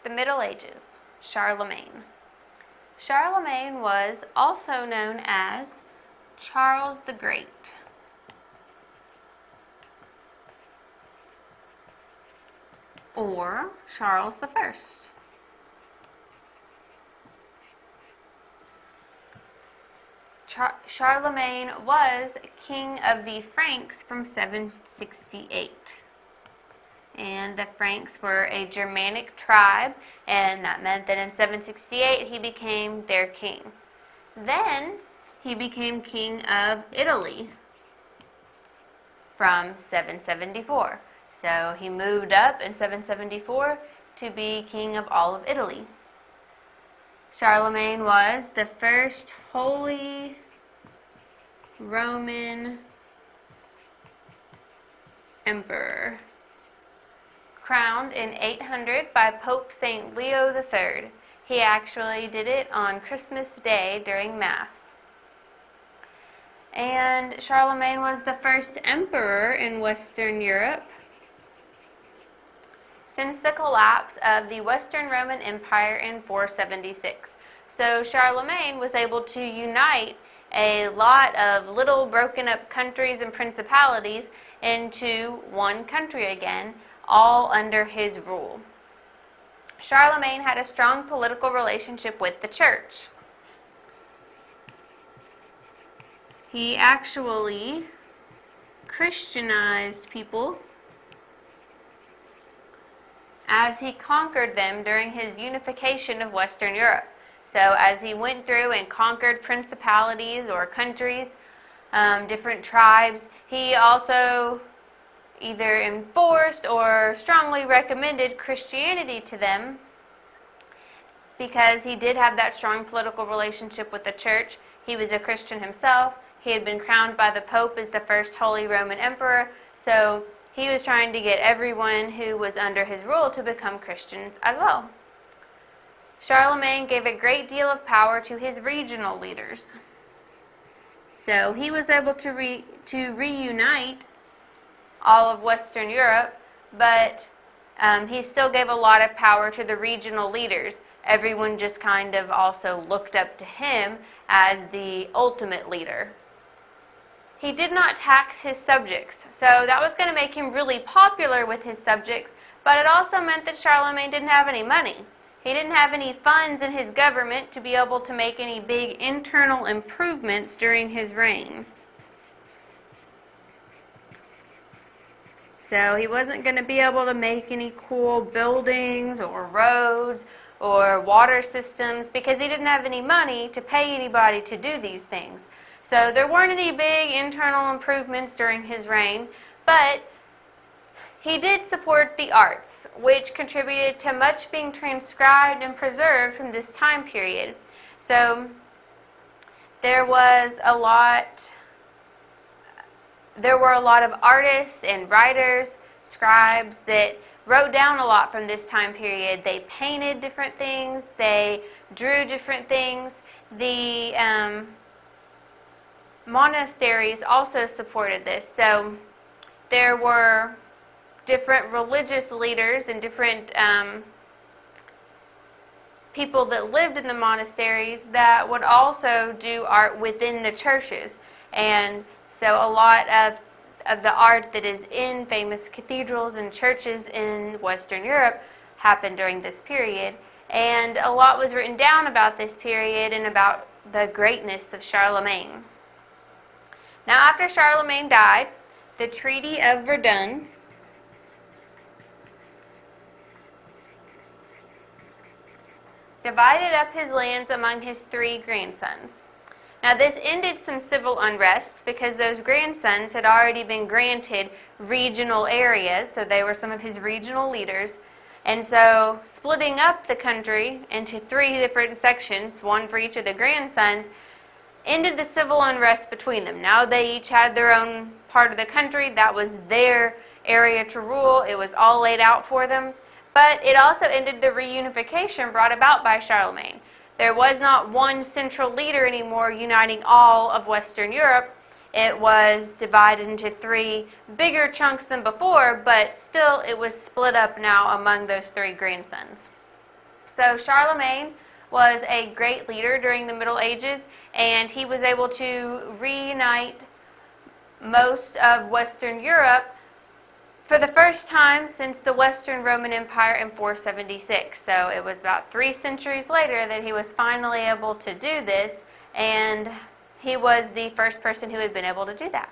the Middle Ages, Charlemagne. Charlemagne was also known as Charles the Great. Or Charles the First. Charlemagne was king of the Franks from 768. And the Franks were a Germanic tribe, and that meant that in 768 he became their king. Then he became king of Italy from 774. So he moved up in 774 to be king of all of Italy. Charlemagne was the first Holy Roman Emperor, crowned in 800 by Pope St. Leo III. He actually did it on Christmas Day during Mass. And Charlemagne was the first emperor in Western Europe since the collapse of the Western Roman Empire in 476. So Charlemagne was able to unite a lot of little broken up countries and principalities into one country again, all under his rule. Charlemagne had a strong political relationship with the church. He actually Christianized people as he conquered them during his unification of Western Europe. So as he went through and conquered principalities or countries, different tribes, he also either enforced or strongly recommended Christianity to them because he did have that strong political relationship with the church. He was a Christian himself. He had been crowned by the Pope as the first Holy Roman Emperor, so he was trying to get everyone who was under his rule to become Christians as well. Charlemagne gave a great deal of power to his regional leaders. So he was able to reunite all of Western Europe, but he still gave a lot of power to the regional leaders. Everyone just kind of also looked up to him as the ultimate leader. He did not tax his subjects, so that was going to make him really popular with his subjects, but it also meant that Charlemagne didn't have any money. He didn't have any funds in his government to be able to make any big internal improvements during his reign. So he wasn't going to be able to make any cool buildings or roads or water systems because he didn't have any money to pay anybody to do these things. So there weren't any big internal improvements during his reign, but he did support the arts, which contributed to much being transcribed and preserved from this time period. So there were a lot of artists and writers, scribes that wrote down a lot from this time period. They painted different things, they drew different things. The monasteries also supported this. So there were different religious leaders and different people that lived in the monasteries that would also do art within the churches. And so a lot of the art that is in famous cathedrals and churches in Western Europe happened during this period. And a lot was written down about this period and about the greatness of Charlemagne. Now, after Charlemagne died, the Treaty of Verdun divided up his lands among his 3 grandsons. Now, this ended some civil unrests because those grandsons had already been granted regional areas, so they were some of his regional leaders. And so splitting up the country into 3 different sections, one for each of the grandsons, ended the civil unrest between them. Now they each had their own part of the country. That was their area to rule. It was all laid out for them. But it also ended the reunification brought about by Charlemagne. There was not one central leader anymore uniting all of Western Europe. It was divided into 3 bigger chunks than before, but still it was split up now among those 3 grandsons. So Charlemagne was a great leader during the Middle Ages, and he was able to reunite most of Western Europe for the first time since the Western Roman Empire in 476. So it was about 3 centuries later that he was finally able to do this, and he was the first person who had been able to do that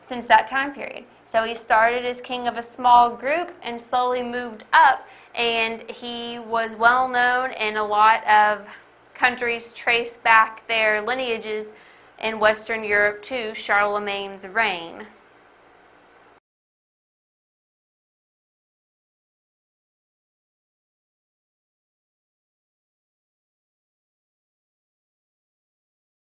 since that time period. So he started as king of a small group and slowly moved up, and he was well known, and a lot of countries trace back their lineages in Western Europe to Charlemagne's reign.